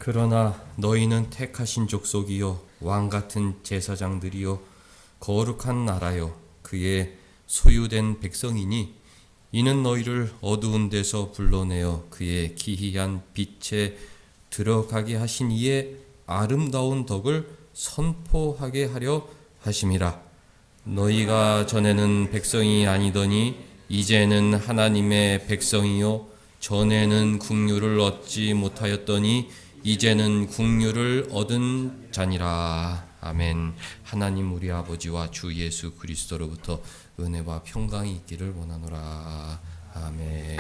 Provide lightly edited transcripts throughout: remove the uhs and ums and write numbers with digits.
그러나 너희는 택하신 족속이요 왕같은 제사장들이요 거룩한 나라요 그의 소유된 백성이니 이는 너희를 어두운 데서 불러내어 그의 기이한 빛에 들어가게 하신 이의 아름다운 덕을 선포하게 하려 하심이라. 너희가 전에는 백성이 아니더니 이제는 하나님의 백성이요 전에는 국류를 얻지 못하였더니 이제는 국류를 얻은 자니라. 아멘. 하나님 우리 아버지와 주 예수 그리스도로부터 은혜와 평강이 있기를 원하노라. 아멘.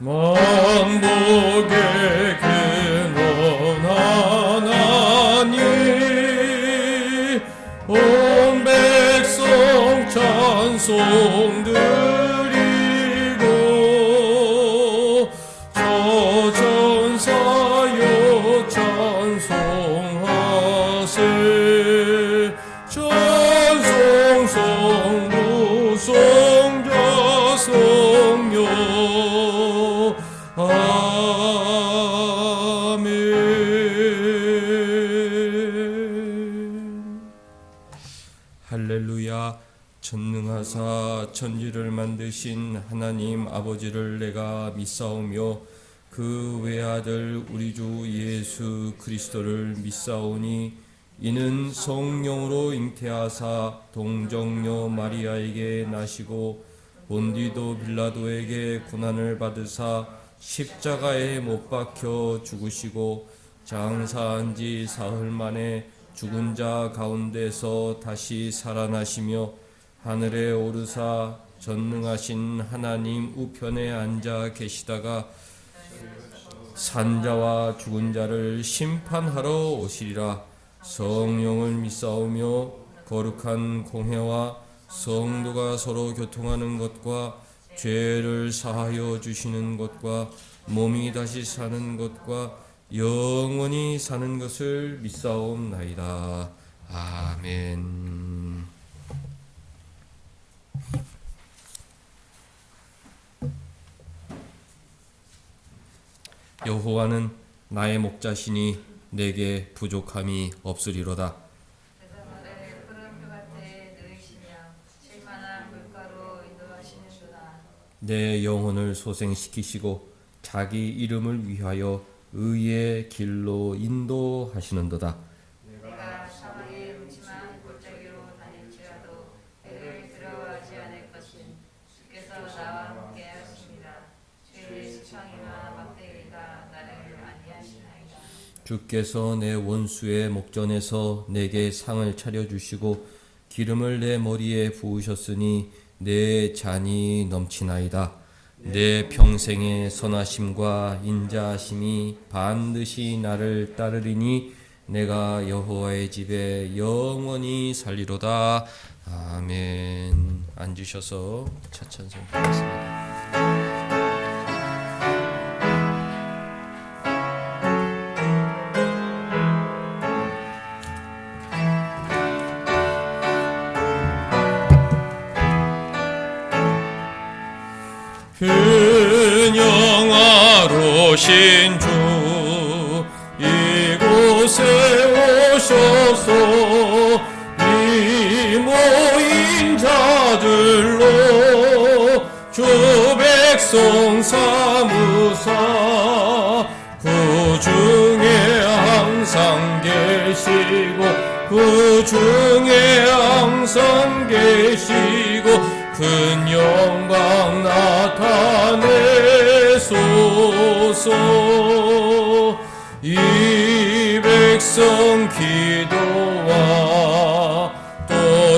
만복의 근원 하나님 온 백성 찬송 드리고 저 전사여 찬송하세 찬송 성부 성자 성녀 아멘. 할렐루야. 전능하사 천지를 만드신 하나님 아버지를 내가 믿사오며 그 외아들 우리 주 예수 그리스도를 믿사오니 이는 성령으로 잉태하사 동정녀 마리아에게 나시고 본디도 빌라도에게 고난을 받으사 십자가에 못 박혀 죽으시고 장사한 지 사흘 만에 죽은 자 가운데서 다시 살아나시며 하늘에 오르사 전능하신 하나님 우편에 앉아 계시다가 산자와 죽은 자를 심판하러 오시리라. 성령을 믿사오며 거룩한 공회와 성도가 서로 교통하는 것과 죄를 사하여 주시는 것과 몸이 다시 사는 것과 영원히 사는 것을 믿사옵나이다. 아멘. 여호와는 나의 목자시니 내게 부족함이 없으리로다. 내 영혼을 소생시키시고 자기 이름을 위하여 의의 길로 인도하시는도다. 내가 사망의 음침한 골짜기로 다닐지라도 해를 두려워하지 않을 것은 주께서 나와 함께 하십니다. 죄의 수창이나 막대기가 나를 안위하시나이다. 주께서 내 원수의 목전에서 내게 상을 차려주시고 기름을 내 머리에 부으셨으니 내 잔이 넘치나이다. 내 평생의 선하심과 인자하심이 반드시 나를 따르리니 내가 여호와의 집에 영원히 살리로다. 아멘. 앉으셔서 차찬송 드리겠습니다. 근영하로신 주 이곳에 오셔서 이 모인 자들로 주 백성 삼으사 그 중에 항상 계시고 그 중에 항상 계시고 큰 영광 나타내소서. 이 백성 기도와 또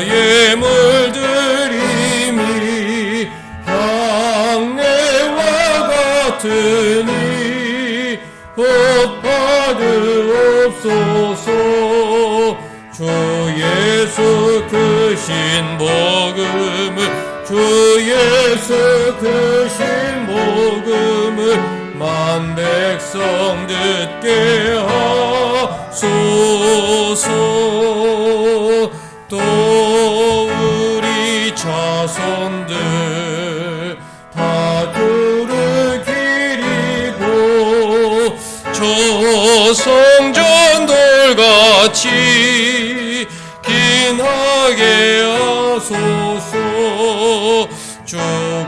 예물 드림이 향내와 같으니 곧 받으옵소서. 주 예수 크신 복음을 주 예수 크신 복음을 만 백성 듣게 하소서. 또 우리 자손들 다 주를 기리고 저 성전돌같이 긴하게 하소서. 주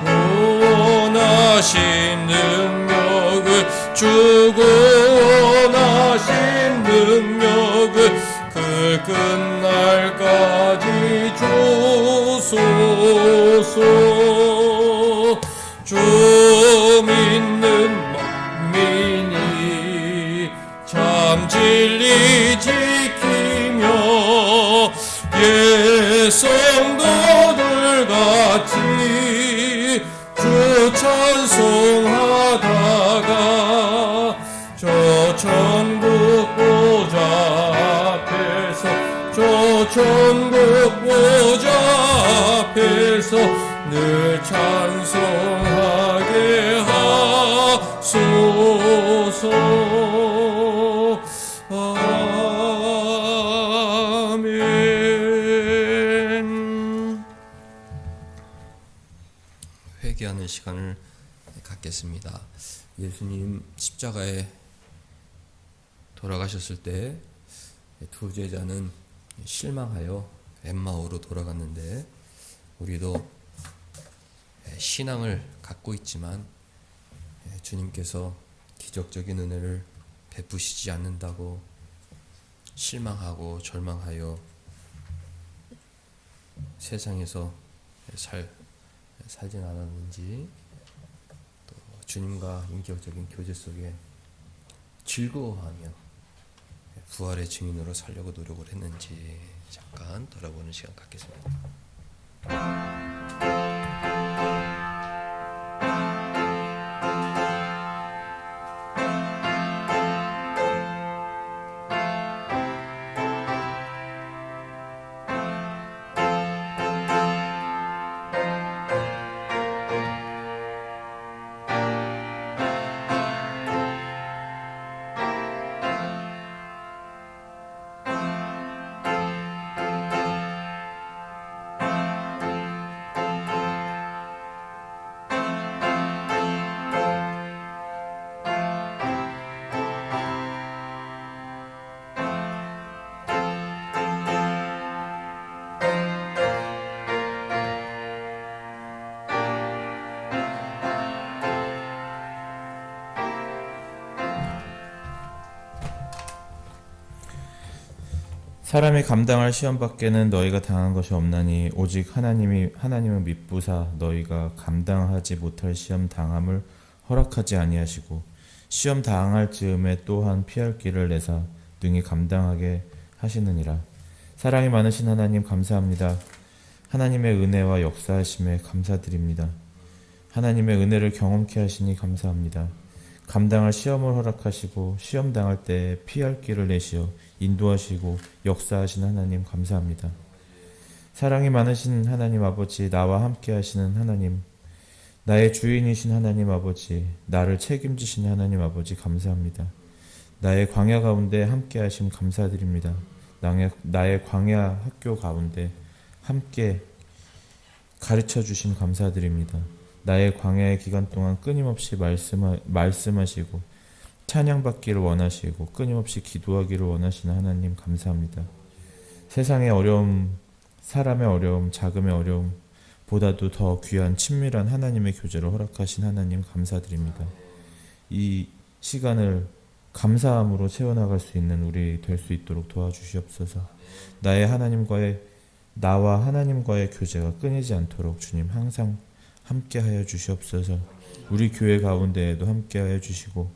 구원하신 능력을 주 구원하신 능력을 그 끝날까지 주소서. 주 믿는 만민이 참 진리 지키며 예성도들 같이 주 찬송하다가 저 천국 보좌 앞에서 저 천국 보좌 앞에서 늘 찬송하게 하소서. 아멘. 회개하는 시간을 갖겠습니다. 예수님 십자가에 돌아가셨을 때 두 제자는 실망하여 엠마오로 돌아갔는데, 우리도 신앙을 갖고 있지만 주님께서 기적적인 은혜를 베푸시지 않는다고 실망하고 절망하여 세상에서 살진 않았는지, 또 주님과 인격적인 교제 속에 즐거워하며 부활의 증인으로 살려고 노력을 했는지 잠깐 돌아보는 시간 갖겠습니다. 사람이 감당할 시험 밖에는 너희가 당한 것이 없나니 오직 하나님을 믿부사 너희가 감당하지 못할 시험 당함을 허락하지 아니하시고 시험 당할 즈음에 또한 피할 길을 내사 능히 감당하게 하시느니라. 사랑이 많으신 하나님 감사합니다. 하나님의 은혜와 역사하심에 감사드립니다. 하나님의 은혜를 경험케 하시니 감사합니다. 감당할 시험을 허락하시고 시험 당할 때 피할 길을 내시어 인도하시고 역사하신 하나님 감사합니다. 사랑이 많으신 하나님 아버지, 나와 함께 하시는 하나님, 나의 주인이신 하나님 아버지, 나를 책임지신 하나님 아버지 감사합니다. 나의 광야 가운데 함께 하심 감사드립니다. 나의 광야 학교 가운데 함께 가르쳐 주심 감사드립니다. 나의 광야의 기간 동안 끊임없이 말씀하시고 찬양받기를 원하시고 끊임없이 기도하기를 원하시는 하나님 감사합니다. 세상의 어려움, 사람의 어려움, 자금의 어려움 보다도 더 귀한 친밀한 하나님의 교제를 허락하신 하나님 감사드립니다. 이 시간을 감사함으로 채워나갈 수 있는 우리 될 수 있도록 도와주시옵소서. 나와 하나님과의 교제가 끊이지 않도록 주님 항상 함께하여 주시옵소서. 우리 교회 가운데에도 함께하여 주시고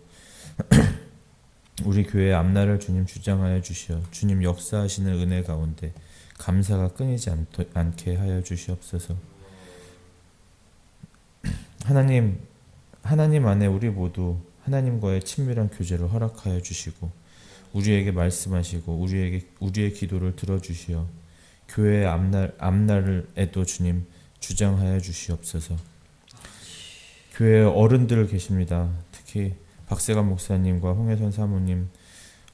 우리 교회의 앞날을 주님 주장하여 주시어 주님 역사하시는 은혜 가운데 감사가 끊이지 않게 하여 주시옵소서. 하나님 안에 우리 모두 하나님과의 친밀한 교제를 허락하여 주시고 우리에게 말씀하시고 우리의 기도를 들어주시어 교회의 앞날에도 주님 주장하여 주시옵소서. 교회에 어른들 계십니다. 특히 박세관 목사님과 홍혜선 사모님,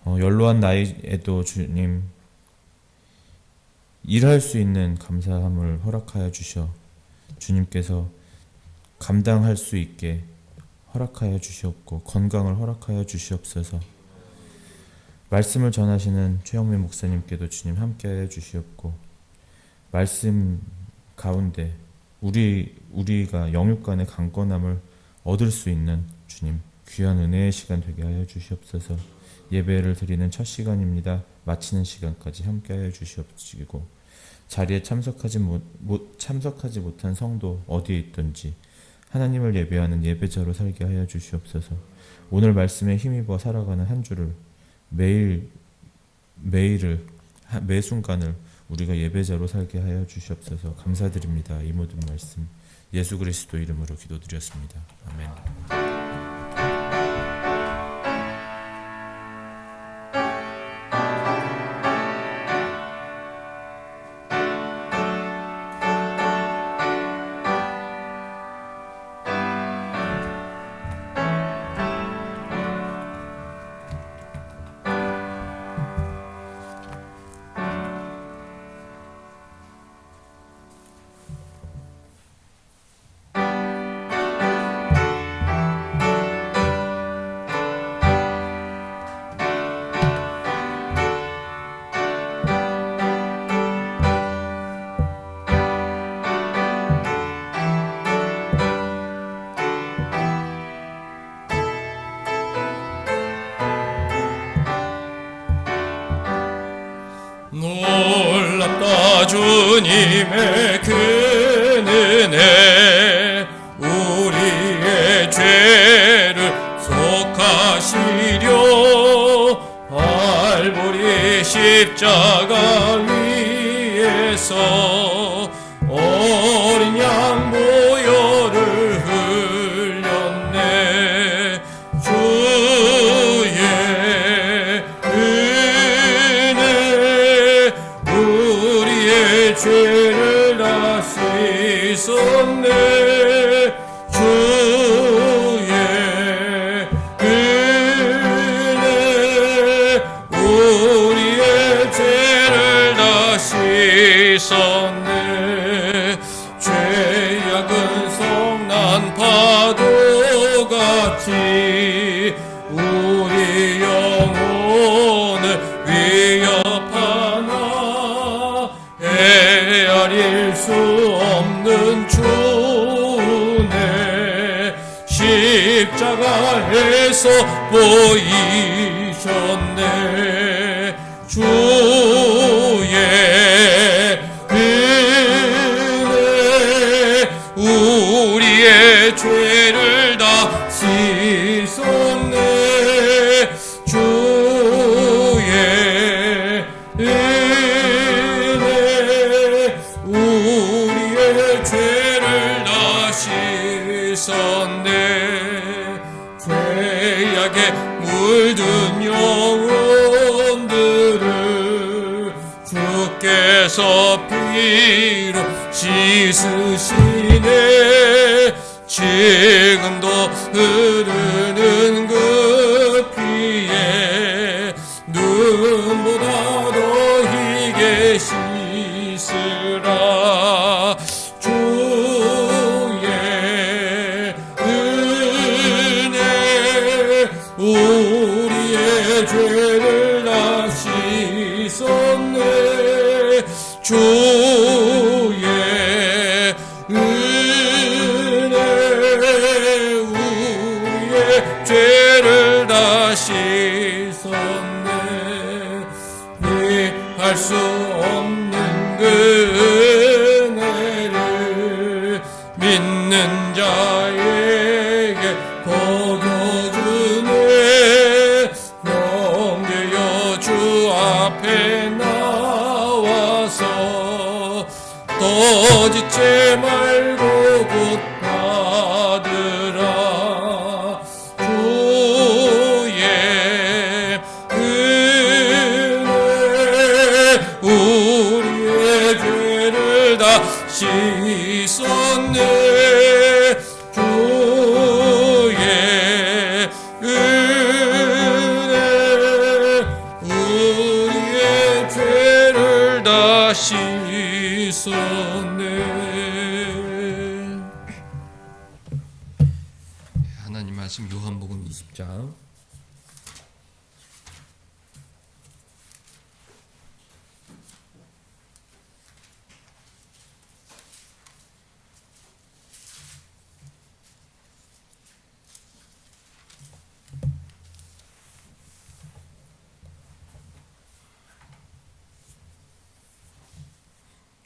연로한 나이에도 주님 일할 수 있는 감사함을 허락하여 주셔 주님께서 감당할 수 있게 허락하여 주시옵고 건강을 허락하여 주시옵소서. 말씀을 전하시는 최영민 목사님께도 주님 함께하여 주시옵고 말씀 가운데 우리가 영육 간의 강건함을 얻을 수 있는 주님 귀한 은혜의 시간 되게 하여 주시옵소서. 예배를 드리는 첫 시간입니다. 마치는 시간까지 함께하여 주시옵시고 자리에 참석하지 못한 성도 어디에 있든지 하나님을 예배하는 예배자로 살게 하여 주시옵소서. 오늘 말씀에 힘입어 살아가는 한 주를 매 순간을 우리가 예배자로 살게 하여 주시옵소서. 감사드립니다. 이 모든 말씀 예수 그리스도 이름으로 기도드렸습니다. 아멘. 놀랍다 주님의 큰 은혜 우리의 죄를 속하시려 발보리 십자가 위에서 어린 양 보혈을 흘렸네. 주의 은혜 우리의 죄를 다 씻었네. 주의 은혜 우리의 죄를 다 씻었네. 죄악은 성난 파도같이 우리 영혼을 위협하나 헤아릴 수 없는 주네. 십자가에서 보이셨네. 주의 은혜 우리의 죄를 다 씻었네. 주의 은혜 우리의 죄를 다 씻었네. 죄악에 물든 영혼들을 주께서 피로 씻으시네. 지금도 흐르는 그 피에 눈보다 더 희게 씻으라. 주의 은혜 우리의 죄를 다 씻었네. 주의 은혜 우리의 죄를 다 씻었네. 이해할 수 없는 그 은혜를 믿는 자에게 거둬주네. 형제여 주 앞에 나와서 떠짓지 말고 곧 받으라. 주의 은혜 우리의 죄를 다 씻었네. 주의 하나님 말씀 요한복음 20장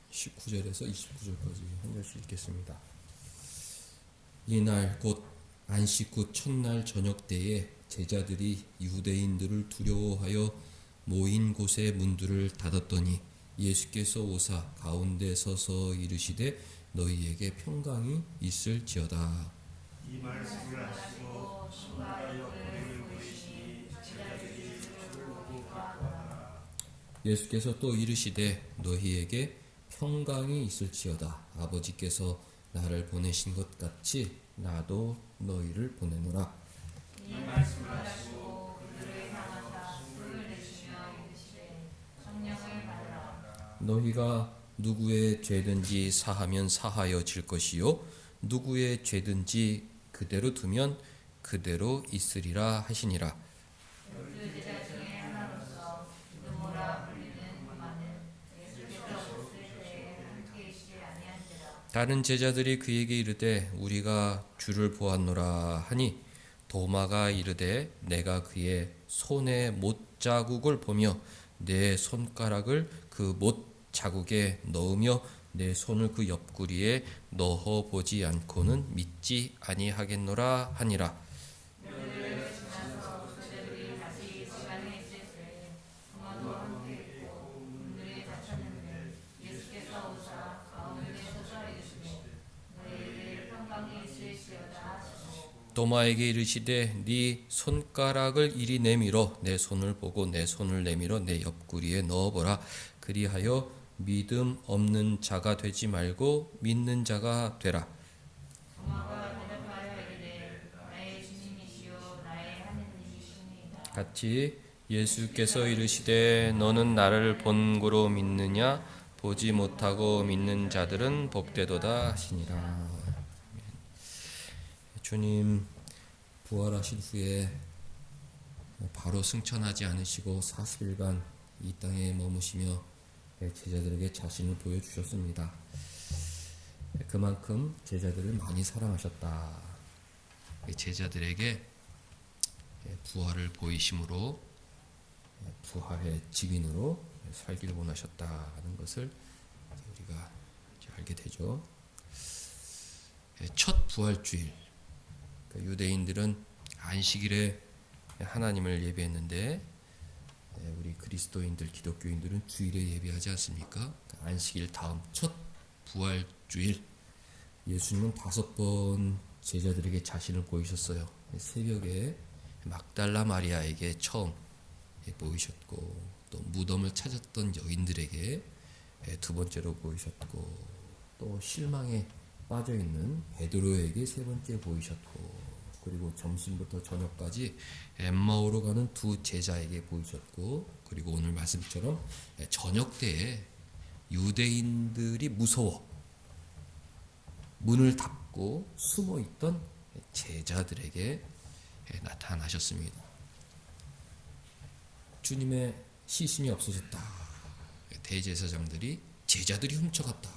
19절에서 29절까지 한 절씩 읽겠습니다. 이날 곧 안식 후 첫날 저녁 때에 제자들이 유대인들을 두려워하여 모인 곳의 문들을 닫았더니 예수께서 오사 가운데 서서 이르시되 너희에게 평강이 있을지어다. 이 말씀을 하시고 순간하여 그를 보이시니 제자들이 그를 보고 가더라. 예수께서 또 이르시되 너희에게 평강이 있을지어다. 아버지께서 나를 보내신 것 같이 나도 너희를 보내노라. 이 말씀을 하시고 그들을 향하사 손을 내시며 이르시되 성령을 받으라. 너희가 누구의 죄든지 사하면 사하여질 것이요 누구의 죄든지 그대로 두면 그대로 있으리라 하시니라. 그 제자 중에 하나로서 디도모라 불리는 도마는 예수께서 오실 때에 함께 있지 아니한지라. 다른 제자들이 그에게 이르되 우리가 주를 보았노라 하니 도마가 이르되 내가 그의 손에 못 자국을 보며 내 손가락을 그 못 자국에 넣으며 내 손을 그 옆구리에 넣어 보지 않고는 믿지 아니하겠노라 하니라. 며칠을 지나서 제자들이 다시 시간에 있을 때에 도마도 함께 있고 문들이 닫혔는데 예수께서 오사 가운데 서서 이르시되 너희에게 평강이 있을지어다 하시고 도마에게 이르시되 네 손가락을 이리 내밀어 내 손을 보고 내 손을 내밀어 내 옆구리에 넣어보라. 그리하여 믿음 없는 자가 되지 말고 믿는 자가 되라. 도마가 대답하여 이르되 나의 주님이시요 나의 하느님이시니이다. 같이 예수께서 이르시되 너는 나를 본고로 믿느냐 보지 못하고 믿는 자들은 복되도다 하시니라. 주님 부활하신 후에 바로 승천하지 않으시고 40일간 이 땅에 머무시며 제자들에게 자신을 보여주셨습니다. 그만큼 제자들을 많이 사랑하셨다. 제자들에게 부활을 보이심으로 부활의 증인으로 살기를 원하셨다는 것을 우리가 알게 되죠. 첫 부활주일, 유대인들은 안식일에 하나님을 예배했는데 우리 그리스도인들, 기독교인들은 주일에 예배하지 않습니까? 안식일 다음 첫 부활주일 예수님은 5번 제자들에게 자신을 보이셨어요. 새벽에 막달라 마리아에게 처음 보이셨고 또 무덤을 찾았던 여인들에게 2번째로 보이셨고 또 실망에 빠져있는 베드로에게 3번째 보이셨고 그리고 점심부터 저녁까지 엠마오로 가는 2 제자에게 보이셨고 그리고 오늘 말씀처럼 저녁 때에 유대인들이 무서워 문을 닫고 숨어있던 제자들에게 나타나셨습니다. 주님의 시신이 없어졌다. 대제사장들이 제자들이 훔쳐갔다.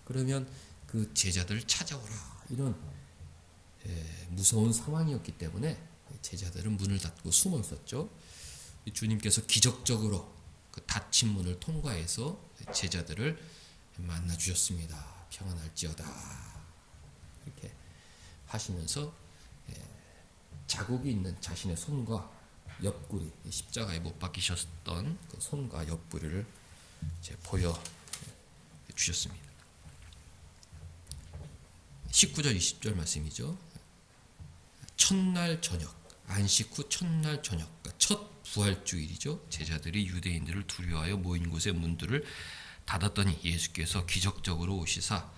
그러면 그 제자들을 찾아오라. 이런 무서운 상황이었기 때문에 제자들은 문을 닫고 숨어 있었죠. 주님께서 기적적으로 그 닫힌 문을 통과해서 제자들을 만나 주셨습니다. 평안할지어다. 이렇게 하시면서 자국이 있는 자신의 손과 옆구리, 십자가에 못 박히셨던 그 손과 옆구리를 보여 주셨습니다. 19절 20절 말씀이죠. 첫날 저녁, 안식 후 첫날 저녁, 그러니까 첫 부활주일이죠. 제자들이 유대인들을 두려워하여 모인 곳의 문들을 닫았더니 예수께서 기적적으로 오시사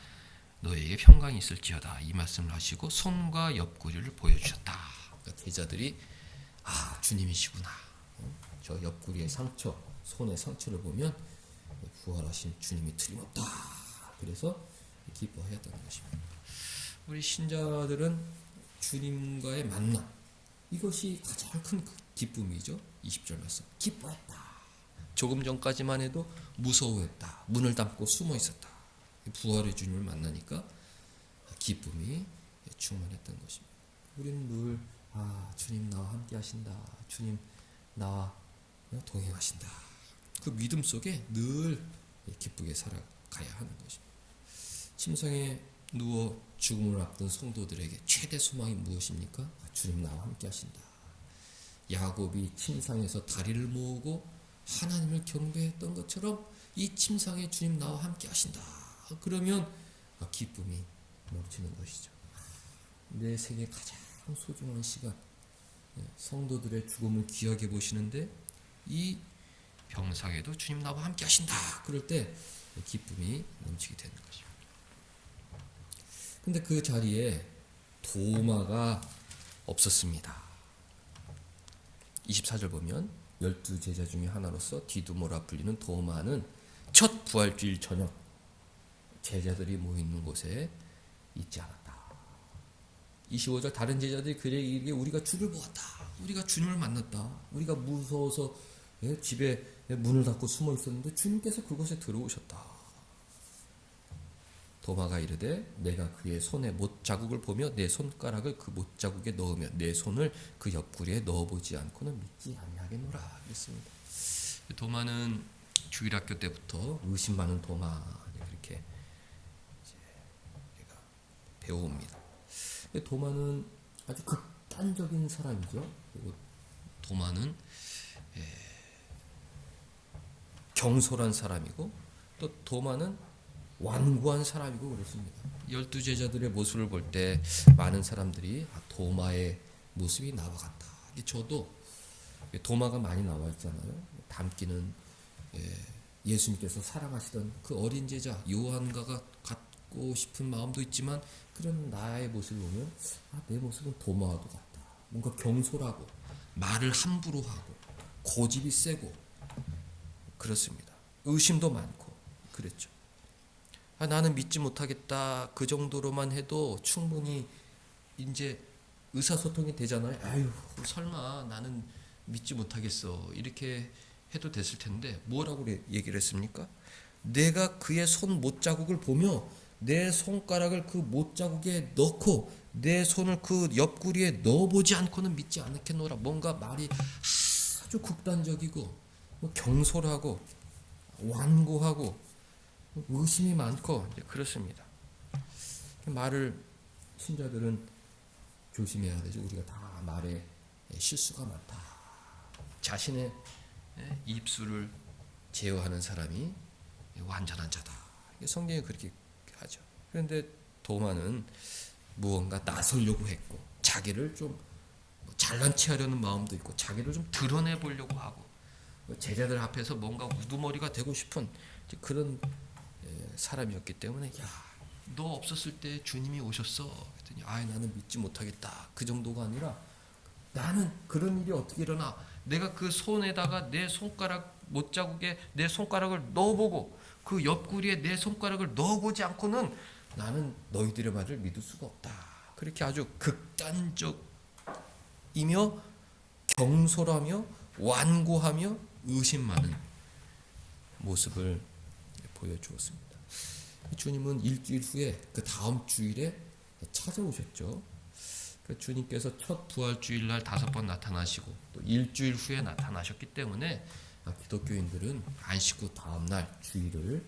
너에게 평강이 있을지어다 이 말씀을 하시고 손과 옆구리를 보여주셨다. 그러니까 제자들이 주님이시구나. 저 옆구리의 상처, 손의 상처를 보면 부활하신 주님이 틀림없다. 그래서 기뻐하였다는 것입니다. 우리 신자들은 주님과의 만남, 이것이 가장 큰 기쁨이죠. 20절 말씀. 기뻐했다. 조금 전까지만 해도 무서워했다. 문을 닫고 숨어 있었다. 부활의 주님을 만나니까 기쁨이 충만했던 것입니다. 우리는 늘 주님 나와 함께 하신다. 주님 나와 동행하신다. 그 믿음 속에 늘 기쁘게 살아가야 하는 것입니다. 침상에 누워 죽음을 앞둔 성도들에게 최대 소망이 무엇입니까? 주님 나와 함께 하신다. 야곱이 침상에서 다리를 모으고 하나님을 경배했던 것처럼 이 침상에 주님 나와 함께 하신다. 그러면 기쁨이 넘치는 것이죠. 내 생애 가장 소중한 시간, 성도들의 죽음을 귀하게 보시는데 이 병상에도 주님 나와 함께 하신다. 그럴 때 기쁨이 넘치게 되는 것입니다. 근데 그 자리에 도마가 없었습니다. 24절 보면 12제자 중에 하나로서 디두모라 불리는 도마는 첫 부활주일 저녁 제자들이 모이는 곳에 있지 않았다. 25절 다른 제자들이 그에게 이르기를 우리가 주를 보았다. 우리가 주님을 만났다. 우리가 무서워서 집에 문을 닫고 숨어 있었는데 주님께서 그곳에 들어오셨다. 도마가 이르되 내가 그의 손에 못자국을 보며 내 손가락을 그 못자국에 넣으며 내 손을 그 옆구리에 넣어보지 않고는 믿지 아니하겠노라 그랬습니다. 도마는 주일학교 때부터 의심 많은 도마 그렇게 우리가 배워옵니다. 도마는 아주 극단적인 사람이죠. 그리고 도마는 경솔한 사람이고 또 도마는 완고한 사람이고 그렇습니다. 12제자들의 모습을 볼 때 많은 사람들이 도마의 모습이 나와 같다. 저도 도마가 많이 나와 있잖아요. 담기는 예수님께서 사랑하시던 그 어린 제자 요한과가 갖고 싶은 마음도 있지만 그런 나의 모습을 보면 내 모습은 도마와도 같다. 뭔가 경솔하고 말을 함부로 하고 고집이 세고 그렇습니다. 의심도 많고 그랬죠. 나는 믿지 못하겠다. 그 정도로만 해도 충분히 이제 의사소통이 되잖아요. 아유, 설마 나는 믿지 못하겠어. 이렇게 해도 됐을 텐데 뭐라고 얘기를 했습니까? 내가 그의 손 못자국을 보며 내 손가락을 그 못자국에 넣고 내 손을 그 옆구리에 넣어보지 않고는 믿지 않겠노라. 뭔가 말이 아주 극단적이고 경솔하고 완고하고 의심이 많고 그렇습니다. 말을 신자들은 조심해야 되죠. 우리가 다 말에 실수가 많다. 자신의 입술을 제어하는 사람이 완전한 자다. 성경이 그렇게 하죠. 그런데 도마는 무언가 나서려고 했고 자기를 좀 잘난 체하려는 마음도 있고 자기를 좀 드러내 보려고 하고 제자들 앞에서 뭔가 우두머리가 되고 싶은 그런 사람이었기 때문에 너 없었을 때 주님이 오셨어. 그랬더니 나는 믿지 못하겠다. 그 정도가 아니라 나는 그런 일이 어떻게 일어나? 내가 그 손에다가 내 손가락 못자국에 내 손가락을 넣어보고 그 옆구리에 내 손가락을 넣어보지 않고는 나는 너희들의 말을 믿을 수가 없다. 그렇게 아주 극단적이며 경솔하며 완고하며 의심 많은 모습을 보여주었습니다. 주님은 일주일 후에 그 다음 주일에 찾아오셨죠. 주님께서 첫 부활주일날 5번 나타나시고 또 일주일 후에 나타나셨기 때문에 기독교인들은 안식 후 다음날 주일을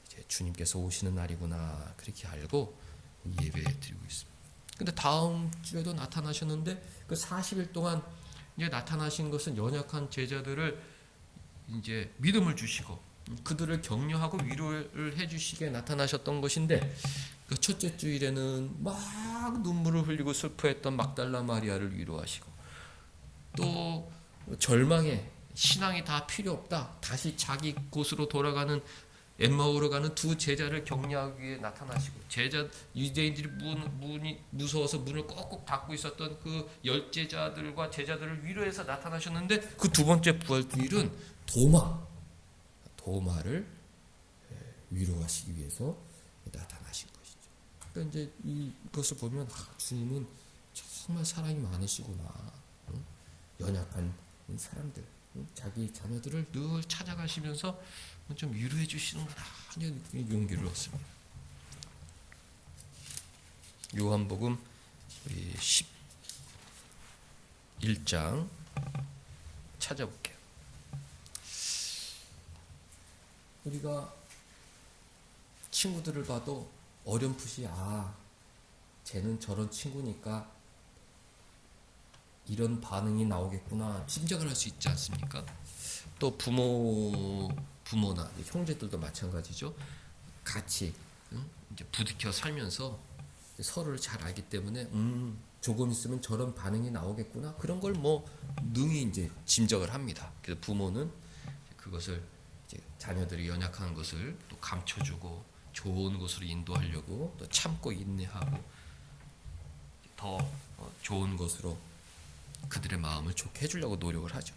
이제 주님께서 오시는 날이구나 그렇게 알고 예배 드리고 있습니다. 근데 다음 주에도 나타나셨는데 그 40일 동안 이제 나타나신 것은 연약한 제자들을 이제 믿음을 주시고 그들을 격려하고 위로를 해주시게 나타나셨던 것인데 그 첫째 주일에는 막 눈물을 흘리고 슬퍼했던 막달라 마리아를 위로하시고 또 절망에 신앙이 다 필요 없다 다시 자기 곳으로 돌아가는 엠마오로 가는 두 제자를 격려하기 위해 나타나시고 유대인들이 문이 무서워서 문을 꼭꼭 닫고 있었던 그 10제자들과 제자들을 위로해서 나타나셨는데 그 두 번째 부활주일은 도마를 위로하시기 위해서 나타나신 것이죠. 그러니까 이제 이것을 보면 주님은 정말 사랑이 많으시구나. 응? 연약한 사람들, 응? 자기 자녀들을 늘 찾아가시면서 좀 위로해 주시는구나 하는 용기를 얻습니다. 요한복음 11장 찾아볼게요. 우리가 친구들을 봐도 어렴풋이 쟤는 저런 친구니까 이런 반응이 나오겠구나 짐작을 할 수 있지 않습니까? 또 부모나 형제들도 마찬가지죠. 같이 이제 부딪혀 살면서 서로를 잘 알기 때문에 조금 있으면 저런 반응이 나오겠구나 그런 걸 뭐 능히 이제 짐작을 합니다. 그래서 부모는 그것을 이제 자녀들이 연약한 것을 또 감춰주고 좋은 곳으로 인도하려고 또 참고 인내하고 더 좋은 것으로 그들의 마음을 좋게 해주려고 노력을 하죠.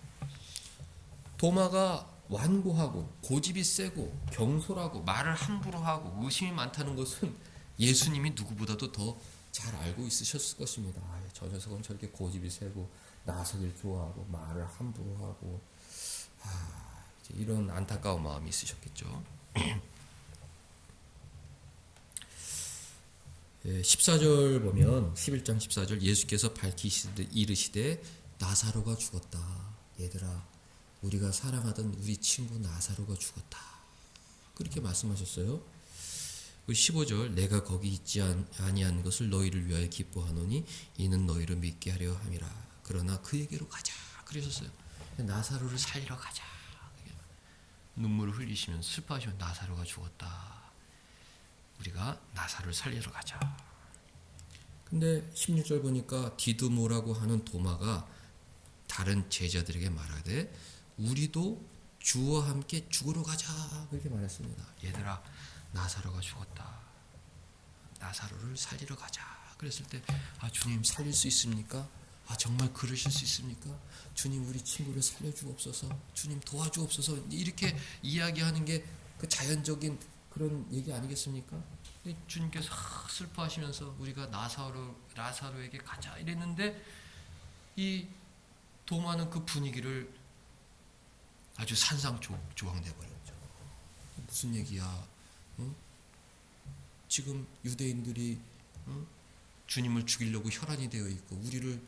도마가 완고하고 고집이 세고 경솔하고 말을 함부로 하고 의심이 많다는 것은 예수님이 누구보다도 더 잘 알고 있으셨을 것입니다. 저 녀석은 저렇게 고집이 세고 나서길 좋아하고 말을 함부로 하고 이제 이런 안타까운 마음이 있으셨겠죠. 14절 보면 11장 14절 예수께서 밝히시되 이르시되 나사로가 죽었다. 얘들아 우리가 사랑하던 우리 친구 나사로가 죽었다. 그렇게 말씀하셨어요. 15절 내가 거기 있지 아니한 것을 너희를 위하여 기뻐하노니 이는 너희를 믿게 하려 함이라. 그러나 그에게로 가자 그러셨어요. 나사로를 살리러 가자. 눈물을 흘리시면서 슬퍼하시면 나사로가 죽었다. 우리가 나사로를 살리러 가자. 근데 16절 보니까 디두모라고 하는 도마가 다른 제자들에게 말하되 우리도 주와 함께 죽으러 가자 그렇게 말했습니다. 얘들아 나사로가 죽었다. 나사로를 살리러 가자. 그랬을 때 주님 살릴 수 있습니까? 정말 그러실 수 있습니까? 주님 우리 친구를 살려주옵소서. 주님 도와주옵소서. 이렇게 이야기하는 게 그 자연적인 그런 얘기 아니겠습니까? 주님께서 슬퍼하시면서 우리가 나사로에게 가자 이랬는데 이 도마는 그 분위기를 아주 산상조각내 버렸죠. 무슨 얘기야? 응? 지금 유대인들이 주님을 죽이려고 혈안이 되어 있고 우리를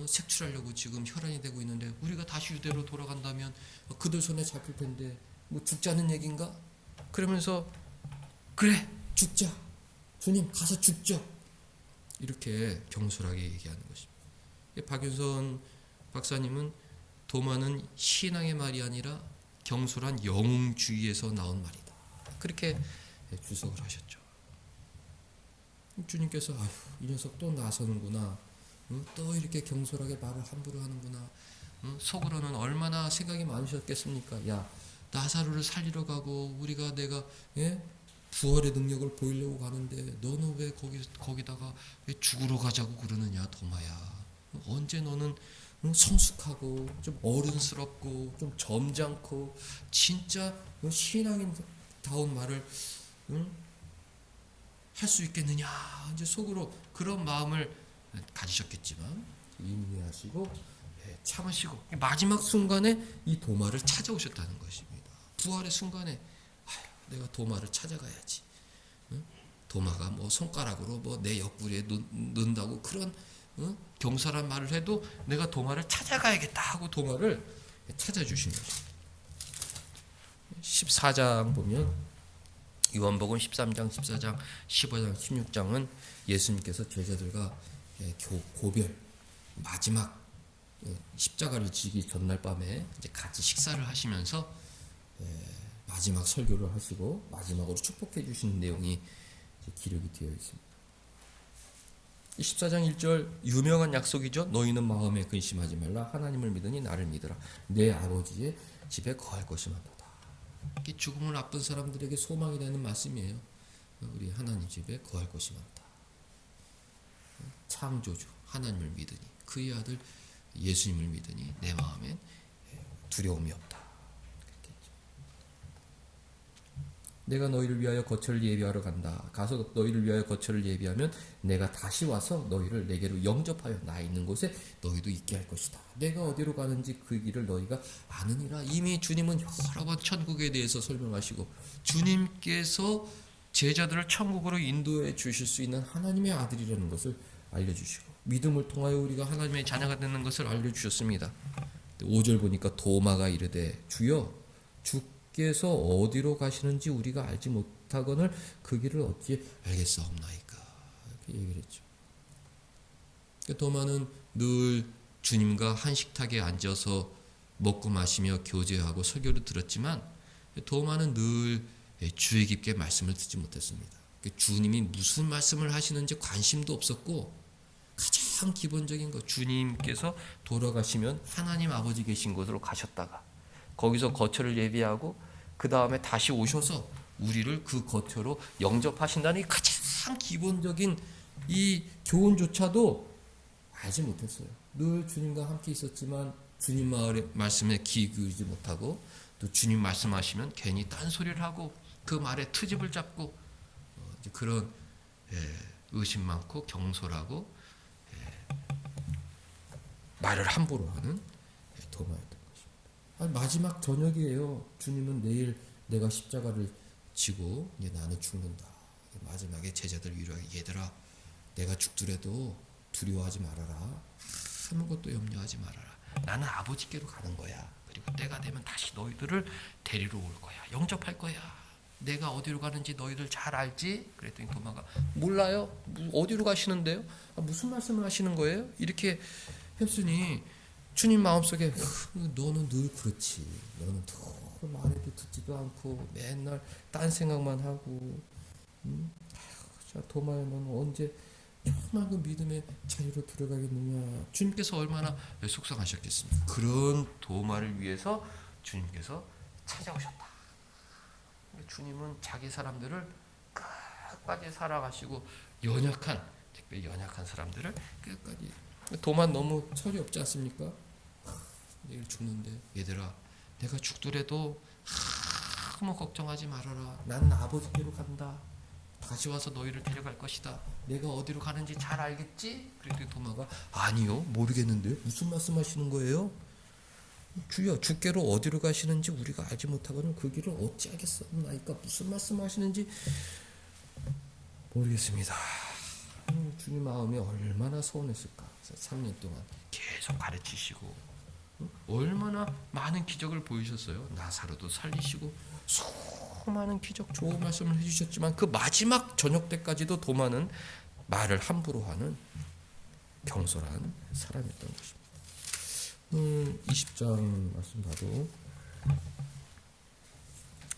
색출하려고 지금 혈안이 되고 있는데 우리가 다시 유대로 돌아간다면 그들 손에 잡힐 텐데 뭐 죽자는 얘기인가? 그러면서 그래 죽자. 주님 가서 죽죠. 이렇게 경솔하게 얘기하는 것입니다. 박윤선 박사님은 도마는 신앙의 말이 아니라 경솔한 영웅주의에서 나온 말이다. 그렇게 주석을 하셨죠. 주님께서 이 녀석 또 나서는구나. 또 이렇게 경솔하게 말을 함부로 하는구나. 속으로는 얼마나 생각이 많으셨겠습니까? 야 나사로를 살리러 가고 내가 부활의 능력을 보이려고 가는데 너는 왜 거기다가 왜 죽으러 가자고 그러느냐 도마야. 언제 너는 성숙하고 좀 어른스럽고 좀 점잖고 진짜 신앙인다운 말을 할 수 있겠느냐. 이제 속으로 그런 마음을 가지셨겠지만 인내하시고 참으시고 마지막 순간에 이 도마를 찾아오셨다는 것입니다. 부활의 순간에 내가 도마를 찾아가야지. 도마가 뭐 손가락으로 뭐 내 옆구리에 넣는다고 그런 경솔한 말을 해도 내가 도마를 찾아가야겠다 하고 도마를 찾아주신 거죠. 14장 보면 요한복음 13장, 14장, 15장, 16장은 예수님께서 제자들과 고별 마지막 십자가를 지기 전날 밤에 이제 같이 식사를 하시면서 마지막 설교를 하시고 마지막으로 축복해 주시는 내용이 기록이 되어 있습니다. 14장 1절 유명한 약속이죠. 너희는 마음에 근심하지 말라. 하나님을 믿으니 나를 믿으라. 내 아버지의 집에 거할 것이 많도다. 이게 죽음을 앞둔 사람들에게 소망이 되는 말씀이에요. 우리 하나님 집에 거할 것이 많다. 창조주 하나님을 믿으니 그의 아들 예수님을 믿으니 내 마음엔 두려움이 없다. 내가 너희를 위하여 거처를 예비하러 간다. 가서 너희를 위하여 거처를 예비하면 내가 다시 와서 너희를 내게로 영접하여 나 있는 곳에 너희도 있게 할 것이다. 내가 어디로 가는지 그 길을 너희가 아느니라. 이미 주님은 여러 번 천국에 대해서 설명하시고 주님께서 제자들을 천국으로 인도해 주실 수 있는 하나님의 아들이라는 것을 알려주시고 믿음을 통하여 우리가 하나님의 자녀가 되는 것을 알려주셨습니다. 5절 보니까 도마가 이르되 주여 주께서 어디로 가시는지 우리가 알지 못하거늘 그 길을 어찌 알겠사옵나이까. 이렇게 얘기를 했죠. 도마는 늘 주님과 한식탁에 앉아서 먹고 마시며 교제하고 설교를 들었지만 도마는 늘 주의 깊게 말씀을 듣지 못했습니다. 주님이 무슨 말씀을 하시는지 관심도 없었고 가장 기본적인 것, 주님께서 돌아가시면 하나님 아버지 계신 곳으로 가셨다가 거기서 거처를 예비하고 그 다음에 다시 오셔서 우리를 그 거처로 영접하신다는 이 가장 기본적인 이 교훈조차도 알지 못했어요. 늘 주님과 함께 있었지만 주님 말씀에 귀 기울이지 못하고 또 주님 말씀하시면 괜히 딴소리를 하고 그 말에 트집을 잡고 이제 그런 의심 많고 경솔하고 말을 함부로 하는 도마였던 것입니다. 마지막 저녁이에요. 주님은 내일 내가 십자가를 지고 이제 나는 죽는다. 마지막에 제자들 위로하게 얘들아 내가 죽더라도 두려워하지 말아라. 아무것도 염려하지 말아라. 나는 아버지께로 가는 거야. 그리고 때가 되면 다시 너희들을 데리러 올 거야. 영접할 거야. 내가 어디로 가는지 너희들 잘 알지? 그랬더니 도마가 몰라요. 어디로 가시는데요? 무슨 말씀을 하시는 거예요? 이렇게 했으니 주님 마음속에 너는 늘 그렇지. 너는 늘 말해도 듣지도 않고 맨날 딴 생각만 하고 자 도마야 너는 언제 정말 그 믿음의 자리로 들어가겠느냐. 주님께서 얼마나 속상하셨겠습니까. 그런 도마를 위해서 주님께서 찾아오셨다. 주님은 자기 사람들을 끝까지 사랑하시고 특별히 연약한 사람들을 끝까지. 도마 너무 철이 없지 않습니까? 내일 죽는데 얘들아 내가 죽더라도 아무 걱정하지 말아라. 나는 아버지께로 간다. 다시 와서 너희를 데려갈 것이다. 내가 어디로 가는지 잘 알겠지? 그랬더니 도마가 아니요 모르겠는데요. 무슨 말씀하시는 거예요? 주여 주께로 어디로 가시는지 우리가 알지 못하고는 그 길을 어찌 알겠사옵나이까. 무슨 말씀하시는지 모르겠습니다. 주님 마음이 얼마나 서운했을까. 3년 동안 계속 가르치시고 얼마나 많은 기적을 보이셨어요. 나사로도 살리시고 수많은 기적 좋은 말씀을 해주셨지만 그 마지막 저녁 때까지도 도마는 말을 함부로 하는 경솔한 사람이었던 것입니다. 20장 말씀 봐도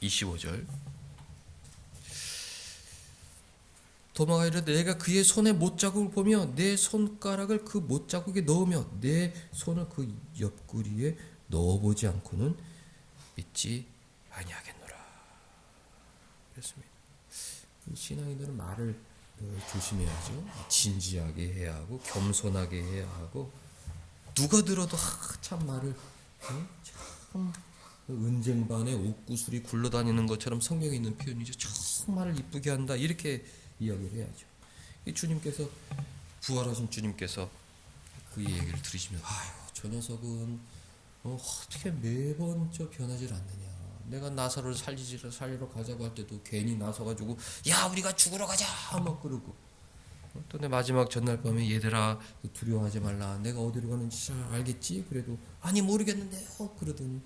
25절 도마가 이르되 내가 그의 손에 못자국을 보며 내 손가락을 그 못자국에 넣으며 내 손을 그 옆구리에 넣어보지 않고는 믿지 아니하겠노라. 그렇습니다. 신앙인들은 말을 조심해야죠. 진지하게 해야 하고 겸손하게 해야 하고 누가 들어도 참 말을 참 은쟁반에 옷구슬이 굴러다니는 것처럼 성경에 있는 표현이죠. 정말 이쁘게 한다 이렇게 이야기를 해야죠. 주님께서 부활하신 주님께서 그 얘기를 들으시면 아유 저 녀석은 어떻게 매번 변하질 않느냐. 내가 나사로를 살리러 가자고 할 때도 괜히 나서가지고 야 우리가 죽으러 가자 막 그러고 또 내 마지막 전날 밤에 얘들아 두려워하지 말라. 내가 어디로 가는지 잘 알겠지? 그래도 아니 모르겠는데요 그러더니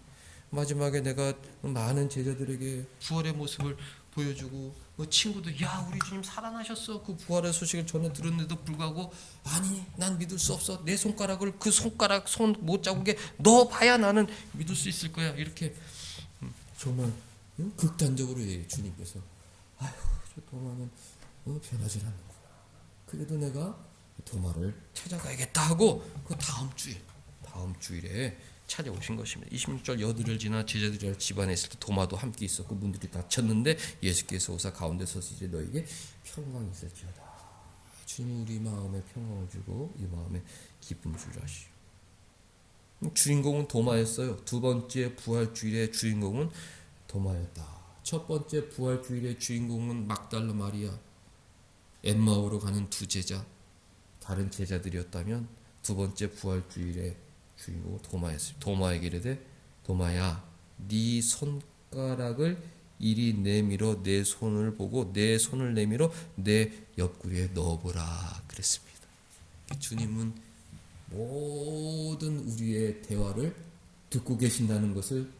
마지막에 내가 많은 제자들에게 부활의 모습을 보여주고 친구들 야 우리 주님 살아나셨어. 그 부활의 소식을 전해 들었는데도 불구하고 아니 난 믿을 수 없어. 내 손가락을 그 손 못자국에 넣어봐야 나는 믿을 수 있을 거야. 이렇게 정말 극단적으로 주님께서 아휴 저 도마는 변하지 않는구나. 그래도 내가 도마를 찾아가야겠다 하고 그 다음 주일에 찾아오신 것입니다. 26절 여드를 지나 제자들이 집안에 있을 때 도마도 함께 있었고 문들이 닫혔는데 예수께서 오사 가운데 서서 이제 너에게 평강이 있을지어다. 주님이 우리 마음에 평강을 주고 이 마음에 기쁨을 주려 하시오. 주인공은 도마였어요. 두 번째 부활주일의 주인공은 도마였다. 첫 번째 부활주일의 주인공은 막달라 마리아, 엠마오로 가는 두 제자, 다른 제자들이었다면 두 번째 부활주일의 주인공은 도마였습니다. 도마에게 이르되 도마야, 네 손가락을 이리 내밀어 내 손을 보고 내 손을 내밀어 내 옆구리에 넣어보라 그랬습니다. 주님은 모든 우리의 대화를 듣고 계신다는 것을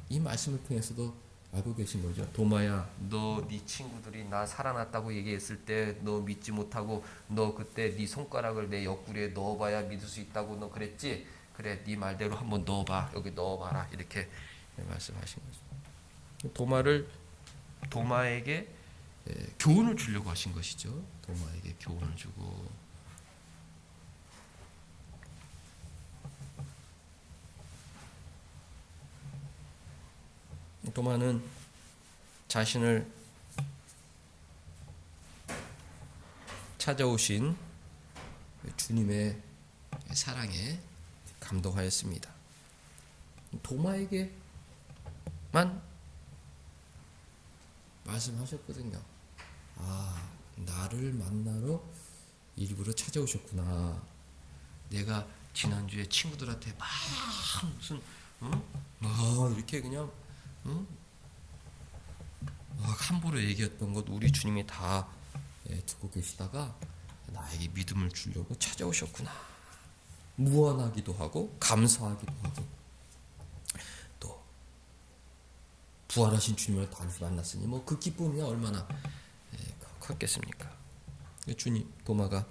이 말씀을 통해서도 알고 계신 거죠. 도마야, 너 네 친구들이 나 살아났다고 얘기했을 때 너 믿지 못하고 너 그때 네 손가락을 내 옆구리에 넣어봐야 믿을 수 있다고 너 그랬지? 그래, 네 말대로 한번 넣어봐. 여기 넣어봐라. 이렇게 말씀하신 거죠. 도마에게 교훈을 주려고 하신 것이죠. 도마에게 교훈을 주고. 도마는 자신을 찾아오신 주님의 사랑에 감동하였습니다. 도마에게만 말씀하셨거든요. 아, 나를 만나러 일부러 찾아오셨구나. 내가 지난주에 친구들한테 막 무슨 이렇게 그냥 막 함부로 얘기했던 것 우리 주님이 다 듣고 계시다가 나에게 믿음을 주려고 찾아오셨구나. 무안하기도 하고 감사하기도 하고, 또 부활하신 주님을 다시 만났으니 뭐 그 기쁨이 얼마나 컸겠습니까? 도마가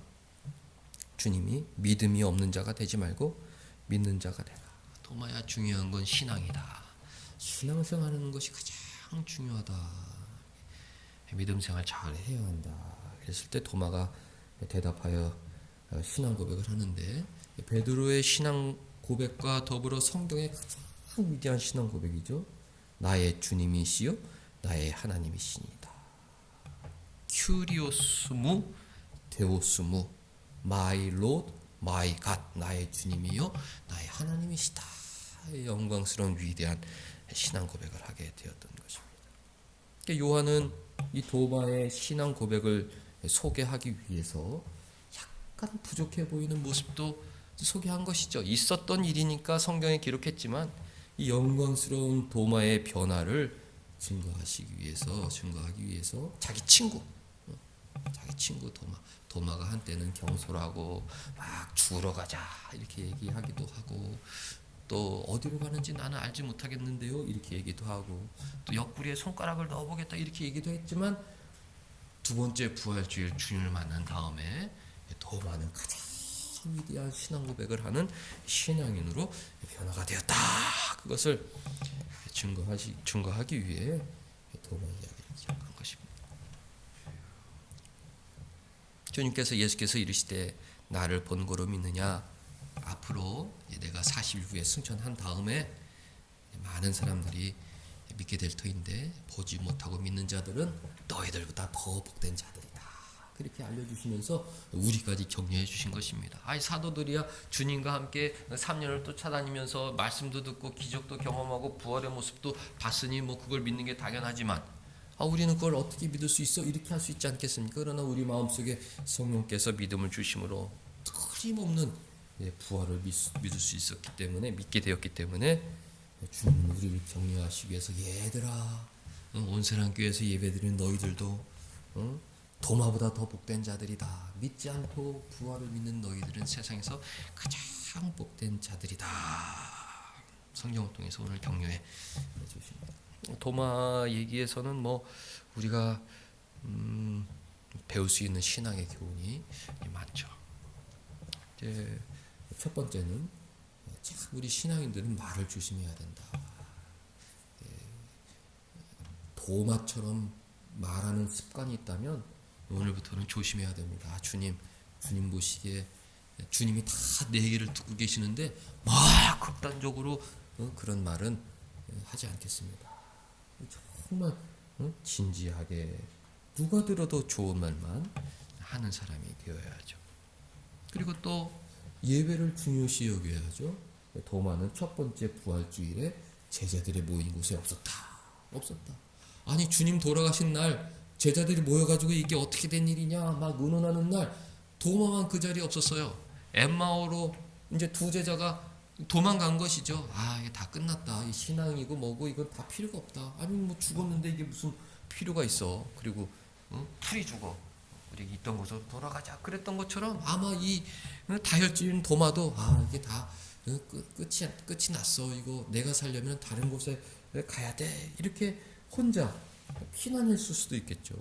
주님이 믿음이 없는 자가 되지 말고 믿는 자가 되라. 도마야, 중요한 건 신앙이다. 신앙생활하는 것이 가장 중요하다. 믿음 생활 잘 해야 한다. 그랬을 때 도마가 대답하여 신앙 고백을 하는데, 베드로의 신앙 고백과 더불어 성경의 가장 위대한 신앙 고백이죠. 나의 주님이시요 나의 하나님이시니이다. 큐리오스무 데오스무 마이 로드 마이 갓, 나의 주님이요 나의 하나님이시다. 영광스러운 위대한 신앙 고백을 하게 되었던 것입니다. 요한은 이 도마의 신앙 고백을 소개하기 위해서 약간 부족해 보이는 모습도 소개한 것이죠. 있었던 일이니까 성경에 기록했지만 이 영광스러운 도마의 변화를 증거하기 위해서 자기 친구 도마가 한때는 경솔하고 막 죽으러 가자 이렇게 얘기하기도 하고, 또 어디로 가는지 나는 알지 못하겠는데요 이렇게 얘기도 하고, 또 옆구리에 손가락을 넣어보겠다 이렇게 얘기도 했지만, 두 번째 부활주일 주님을 만난 다음에 도마는 가장 위대한 신앙 고백을 하는 신앙인으로 변화가 되었다. 그것을 증거하기 위해 도마 이야기를 기억한 것입니다. 주님께서 예수께서 이르시되 나를 본고로 믿느냐, 앞으로 내가 40일 후에 승천한 다음에 많은 사람들이 믿게 될 터인데 보지 못하고 믿는 자들은 너희들보다 더 복된 자들이다. 그렇게 알려주시면서 우리까지 격려해 주신 것입니다. 사도들이야 주님과 함께 3년을 쫓아다니면서 말씀도 듣고 기적도 경험하고 부활의 모습도 봤으니 뭐 그걸 믿는 게 당연하지만, 우리는 그걸 어떻게 믿을 수 있어? 이렇게 할 수 있지 않겠습니까? 그러나 우리 마음속에 성령께서 믿음을 주심으로 끊임없는 부활을 믿을 수 있었기 때문에, 믿게 되었기 때문에 주님은 우리를 격려하시기 위해서 얘들아, 온 세상 교회에서 예배드리는 너희들도 도마보다 더 복된 자들이다. 믿지 않고 부활을 믿는 너희들은 세상에서 가장 복된 자들이다. 성경을 통해서 오늘 격려해 주십니다. 도마 얘기에서는 뭐 우리가 배울 수 있는 신앙의 교훈이 많죠. 이제 첫 번째는 우리 신앙인들은 말을 조심해야 된다. 도마처럼 말하는 습관이 있다면 오늘부터는 조심해야 됩니다. 주님 보시기에 주님이 다 내 얘기를 듣고 계시는데 막 극단적으로 그런 말은 하지 않겠습니다. 정말 진지하게 누가 들어도 좋은 말만 하는 사람이 되어야죠. 그리고 또 예배를 중요시 여겨야죠. 도마는 첫 번째 부활주일에 제자들이 모인 곳에 없었다. 아니 주님 돌아가신 날 제자들이 모여가지고 이게 어떻게 된 일이냐 막 의논하는 날 도마만 그 자리에 없었어요. 엠마오로 이제 두 제자가 도망간 것이죠. 아 이게 다 끝났다. 이 신앙이고 뭐고 이건 다 필요가 없다. 아니 뭐 죽었는데 이게 무슨 필요가 있어. 그리고 풀이 죽어. 우리 있던 곳으로 돌아가자. 그랬던 것처럼 아마 이 다혈질인 도마도 아 이게 다 끝이 났어. 이거 내가 살려면 다른 곳에 가야 돼. 이렇게 혼자 피난했을 수도 있겠죠.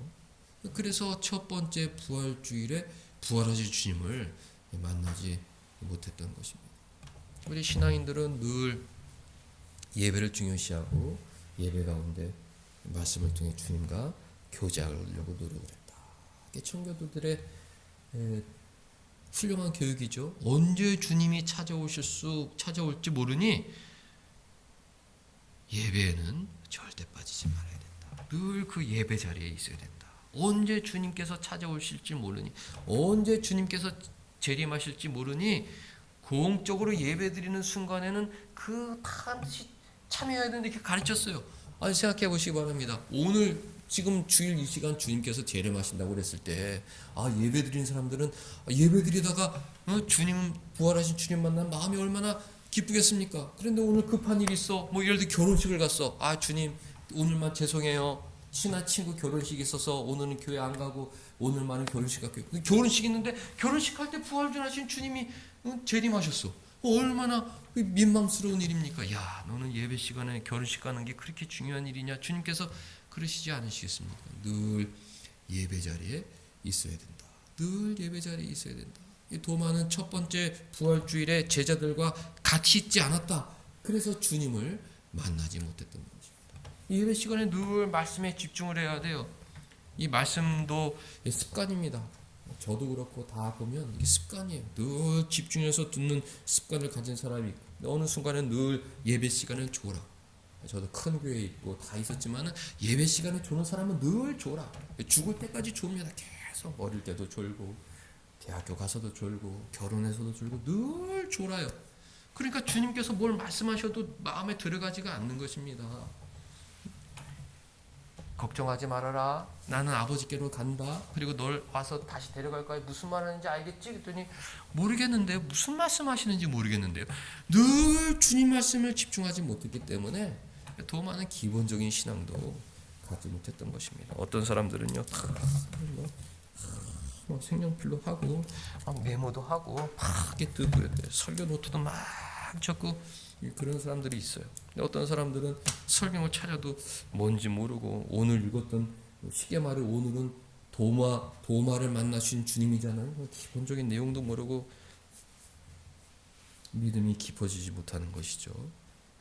그래서 첫 번째 부활주일에 부활하신 주님을 만나지 못했던 것입니다. 우리 신앙인들은 늘 예배를 중요시하고 예배 가운데 말씀을 통해 주님과 교제하려고 노력을 했다. 이게 청교도들의 훌륭한 교육이죠. 언제 주님이 찾아올지 모르니 예배에는 절대 빠지지 말아야 된다. 늘 그 예배 자리에 있어야 된다. 언제 주님께서 찾아오실지 모르니, 언제 주님께서 재림하실지 모르니 공적으로 예배드리는 순간에는 그 반드시 참여해야 되는데 이렇게 가르쳤어요. 아니 생각해 보시기 바랍니다. 오늘 지금 주일 이 시간 주님께서 재림하신다고 그랬을 때 예배드리는 사람들은 예배드리다가 주님 부활하신 주님 만난 마음이 얼마나 기쁘겠습니까? 그런데 오늘 급한 일이 있어. 뭐 예를 들어 결혼식을 갔어. 주님 오늘만 죄송해요. 친한 친구 결혼식 있어서 오늘은 교회 안 가고 오늘만은 결혼식 갈게요. 결혼식 있는데 결혼식 할 때 부활하신 주님이 재림하셨어. 얼마나 민망스러운 일입니까? 야, 너는 예배 시간에 결혼식 가는 게 그렇게 중요한 일이냐? 주님께서 그러시지 않으시겠습니까? 늘 예배 자리에 있어야 된다. 늘 예배 자리에 있어야 된다. 이 도마는 첫 번째 부활주일에 제자들과 같이 있지 않았다. 그래서 주님을 만나지 못했던 것입니다. 예배 시간에 늘 말씀에 집중을 해야 돼요. 이 말씀도 습관입니다. 저도 그렇고 다 보면 이게 습관이에요. 늘 집중해서 듣는 습관을 가진 사람이 있고 어느 순간에 늘 예배 시간을 졸아. 저도 큰 교회에 있고 다 있었지만 예배 시간에 조는 사람은 늘 졸아. 죽을 때까지 좁니다. 계속 어릴 때도 졸고 대학교 가서도 졸고 결혼해서도 졸고 늘 졸아요. 그러니까 주님께서 뭘 말씀하셔도 마음에 들어가지가 않는 것입니다. 걱정하지 말아라. 나는 아버지께로 간다. 그리고 널 와서 다시 데려갈 거야. 무슨 말 하는지 알겠지? 그랬더니 모르겠는데요. 무슨 말씀 하시는지 모르겠는데요. 늘 주님 말씀을 집중하지 못했기 때문에 더 많은 기본적인 신앙도 갖지 못했던 것입니다. 어떤 사람들은요. 색연필로 하고 메모도 하고 막 이렇게 뜨고 설교 노트도 막 적고 그런 사람들이 있어요. 근데 어떤 사람들은 성경을 찾아도 뭔지 모르고 오늘 읽었던 시계말을 오늘은 도마를 만나신 주님이잖아요. 기본적인 내용도 모르고 믿음이 깊어지지 못하는 것이죠.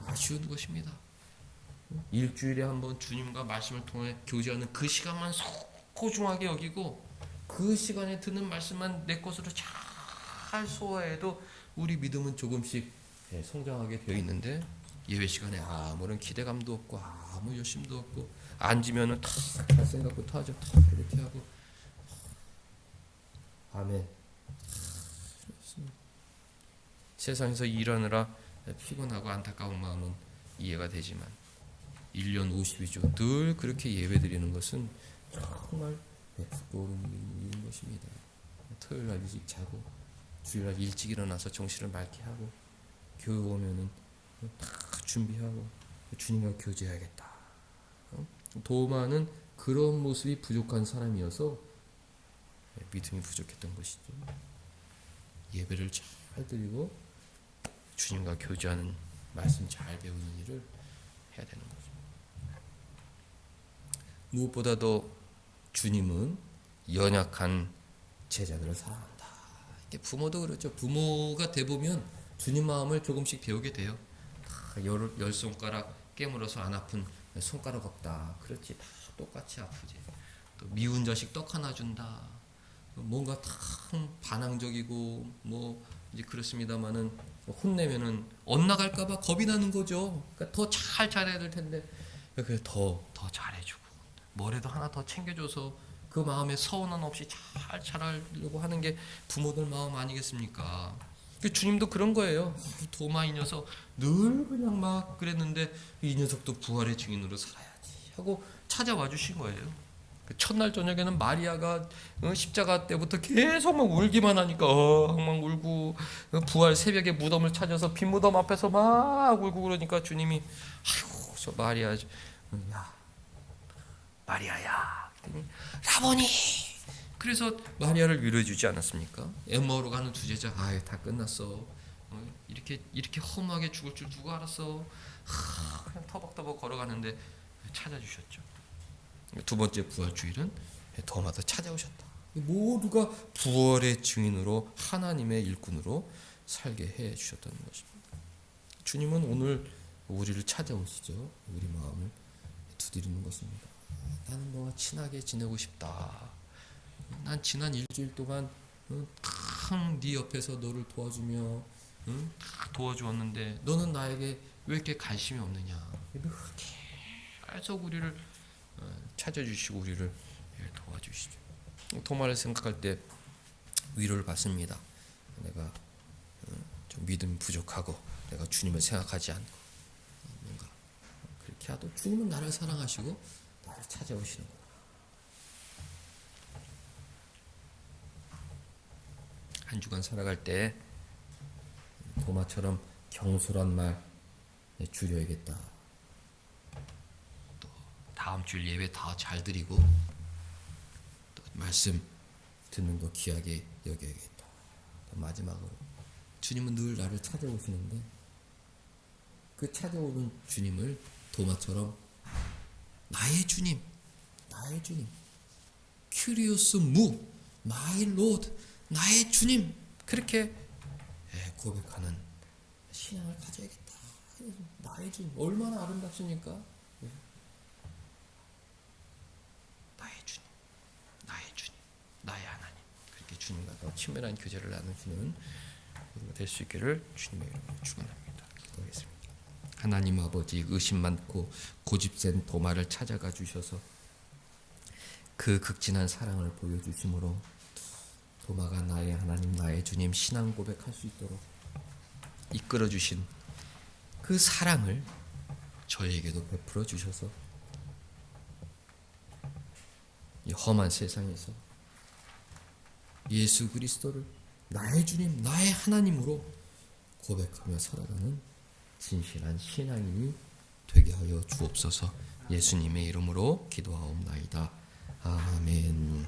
아쉬운 것입니다. 일주일에 한번 주님과 말씀을 통해 교제하는 그 시간만 소중하게 여기고 그 시간에 듣는 말씀만 내 것으로 잘 소화해도 우리 믿음은 조금씩 성장하게 되어 있는데 예배 시간에 아무런 기대감도 없고 아무 열심도 없고 앉으면은 할 생각부터 하죠. 이렇게 하고 아멘. 세상에서 일하느라 피곤하고 안타까운 마음은 이해가 되지만 1년 50이죠. 늘 그렇게 예배드리는 것은 정말 부끄러운 일인 것입니다. 토요일날 일찍 자고 주일날 일찍 일어나서 정신을 맑게 하고 교회 오면은 다 준비하고 주님과 교제해야겠다. 도마는 그런 모습이 부족한 사람이어서 믿음이 부족했던 것이죠. 예배를 잘 드리고 주님과 교제하는 말씀 잘 배우는 일을 해야 되는 거죠. 무엇보다도 주님은 연약한 제자들을 사랑한다. 이게 부모도 그렇죠. 부모가 돼보면 주님 마음을 조금씩 배우게 돼요. 열 손가락 깨물어서 안 아픈 손가락 없다. 그렇지. 다 똑같이 아프지. 또 미운 자식 떡 하나 준다. 뭔가 다 반항적이고 뭐 이제 그렇습니다만은 혼내면은 엇나갈까봐 겁이 나는 거죠. 그러니까 더 잘 잘해야 될 텐데 더 잘해주고 뭐라도 하나 더 챙겨줘서 그 마음에 서운함 없이 잘 잘하려고 하는 게 부모들 마음 아니겠습니까? 주님도 그런 거예요. 도마 이 녀석 늘 그냥 막 그랬는데 이 녀석도 부활의 증인으로 살아야지 하고 찾아와 주신 거예요. 그 첫날 저녁에는 마리아가 십자가 때부터 계속 막 울기만 하니까 막 울고, 부활 새벽에 무덤을 찾아서 빈 무덤 앞에서 막 울고 그러니까 주님이 아이고 저 마리아, 야 마리아야 그랬더니 라보니. 그래서 마리아를 위로해 주지 않았습니까? 엠마오로 가는 두 제자, 아유 다 끝났어. 이렇게 허무하게 죽을 줄 누가 알았어. 그냥 터벅터벅 걸어가는데 찾아주셨죠. 두 번째 부활 주일은 더마다 찾아오셨다. 모두가 부활의 증인으로 하나님의 일꾼으로 살게 해 주셨다는 것입니다. 주님은 오늘 우리를 찾아오시죠. 우리 마음을 두드리는 것입니다. 나는 너와 친하게 지내고 싶다. 난 지난 일주일 동안 네 옆에서 너를 도와주며 도와주었는데 너는 나에게 왜 이렇게 관심이 없느냐. 계속 우리를 찾아주시고 우리를 도와주시죠. 도마를 생각할 때 위로를 받습니다. 내가 좀 믿음이 부족하고 내가 주님을 생각하지 않고 뭔가 그렇게 하도 주님은 나를 사랑하시고 나를 찾아오시는구나. 한 주간 살아갈 때 도마처럼 경솔한 말 줄여야겠다. 또 다음 주일 예배 다 잘 드리고 또 말씀 듣는 거 귀하게 여겨야겠다. 또 마지막으로 주님은 늘 나를 찾아오시는데 그 찾아오는 주님을 도마처럼 나의 주님, 나의 주님, 큐리오스 무, 마이 로드, 나의 주님, 그렇게 고백하는 신앙을 가져야겠다. 나의 주님, 얼마나 아름답습니까? 나의 주님, 나의 주님, 나의 하나님. 그렇게 주님과 더 친밀한 교제를 나누시는 우리가 될 수 있기를 주님의 이름으로 축원합니다. 기도하겠습니다. 하나님 아버지, 의심 많고 고집센 도마를 찾아가 주셔서 그 극진한 사랑을 보여주심으로 도마가 나의 하나님, 나의 주님 신앙 고백할 수 있도록 이끌어 주신 그 사랑을 저에게도 베풀어 주셔서 이 험한 세상에서 예수 그리스도를 나의 주님, 나의 하나님으로 고백하며 살아가는 진실한 신앙인이 되게 하여 주옵소서. 예수님의 이름으로 기도하옵나이다. 아멘.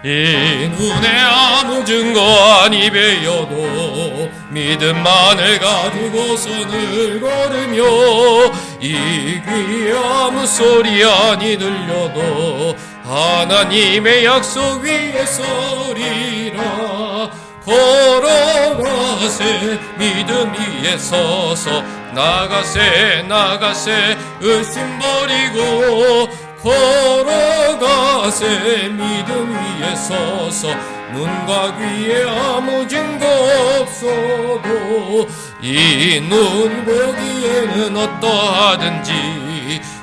이 눈에 아무 증거 아니 배여도 믿음만을 가지고서는 걸으며 이 귀에 아무 소리 아니 들려도 하나님의 약속 위에 서리라. 걸어가세 믿음 위에 서서 나가세 나가세 의심 버리고 걸어가세 믿음 위에 서서 눈과 귀에 아무 증거 없어도 이 눈 보기에는 어떠하든지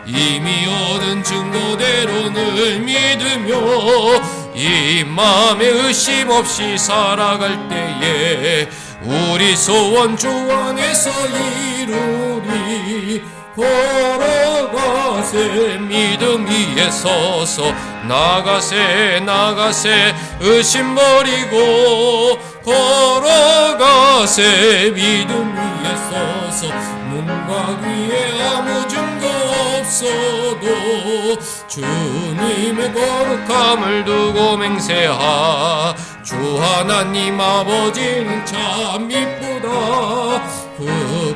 이미 얻은 증거대로는 믿으며 이 마음에 의심 없이 살아갈 때에 우리 소원 주 안에서 이루리. 걸어가세 믿음 위에 서서 나가세 나가세 의심 버리고 걸어가세 믿음 위에 서서 눈과 귀에 아무 증거 없어도 주님의 거룩함을 두고 맹세하. 주 하나님 아버지는 참 이쁘다. 그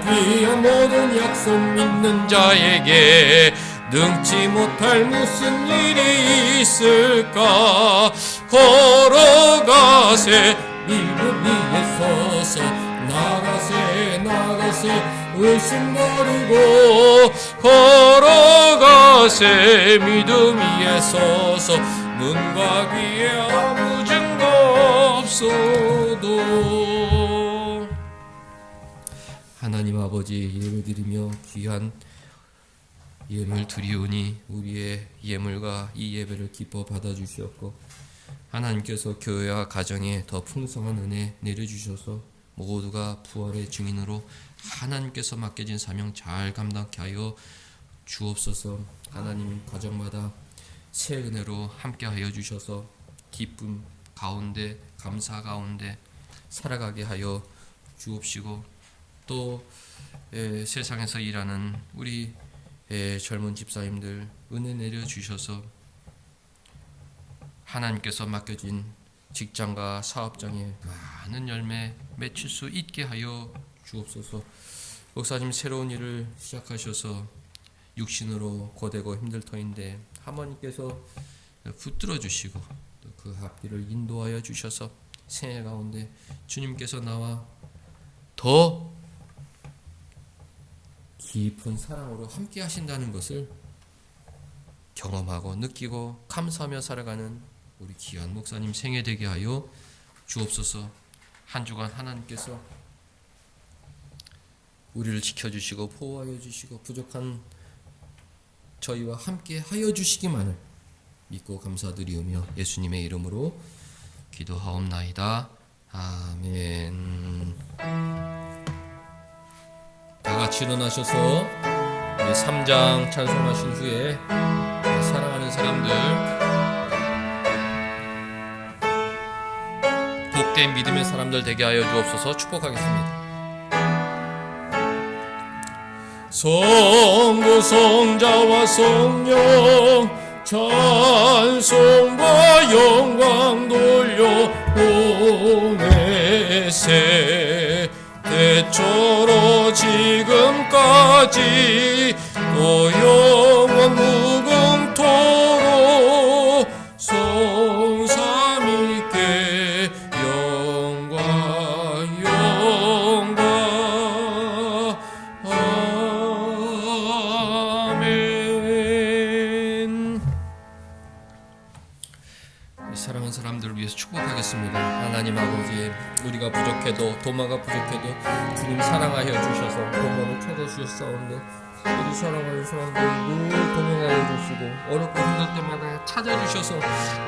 귀한 모든 약속 믿는 자에게 능치 못할 무슨 일이 있을까. 걸어가세 믿음 위에 서서 나가세 나가세 의심 버리고 걸어가세 믿음 위에 서서 눈과 귀에 아무 증거 없어도. 하나님 아버지 예배드리며 귀한 예물 드리오니 우리의 예물과 이 예배를 기뻐 받아주시옵고 하나님께서 교회와 가정에 더 풍성한 은혜 내려주셔서 모두가 부활의 증인으로 하나님께서 맡겨진 사명 잘 감당케 하여 주옵소서. 하나님 가정마다 새 은혜로 함께하여 주셔서 기쁨 가운데 감사 가운데 살아가게 하여 주옵시고 또 세상에서 일하는 우리 젊은 집사님들 은혜 내려주셔서 하나님께서 맡겨진 직장과 사업장에 많은 열매 맺힐 수 있게 하여 주옵소서. 목사님 새로운 일을 시작하셔서 육신으로 고되고 힘들 터인데 하나님께서 붙들어 주시고 또 그 앞길을 인도하여 주셔서 생애 가운데 주님께서 나와 더 깊은 사랑으로 함께 하신다는 것을 경험하고 느끼고 감사하며 살아가는 우리 귀한 목사님 생애 되게 하여 주옵소서. 한 주간 하나님께서 우리를 지켜주시고 보호하여 주시고 부족한 저희와 함께 하여 주시기만을 믿고 감사드리오며 예수님의 이름으로 기도하옵나이다. 아멘. 다 같이 일어나셔서 우리 3장 찬송하신 후에 사랑하는 사람들 복된 믿음의 사람들 되게 하여 주옵소서. 축복하겠습니다. 성부 성자와 성령 찬송과 영광 돌려 보내세. 대초로 지금까지 또 영원 무궁토록 성삼위께 영광 영광 아멘. 사랑하는 사람들을 위해서 축복하겠습니다. 하나님 아버지, 우리가 부족해도 도마가 부족해도 주님 사랑하여 주셔서 도마를 찾아주셨사온데 우리 사랑하는 사람들 늘 동행하여 주시고 어렵고 힘들 때마다 찾아주셔서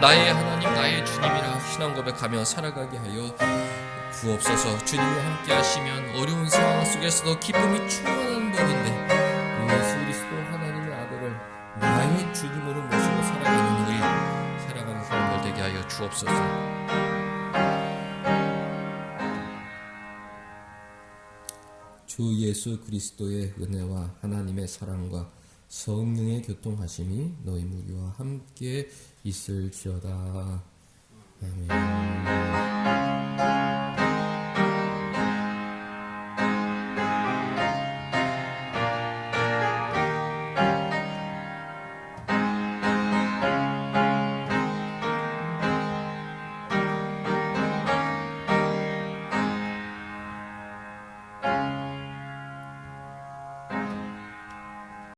나의 하나님 나의 주님이라 신앙 고백하며 살아가게 하여 주옵소서. 주님이 함께 하시면 어려운 상황 속에서도 기쁨이 충만한 법인데 예수 그리스도 하나님의 아들을 나의 주님으로 모시고 살아가는 우리 살아가는 사람들 되게 하여 주옵소서. 주 예수 그리스도의 은혜와 하나님의 사랑과 성령의 교통하심이 너희 무리와 함께 있을지어다. 아멘.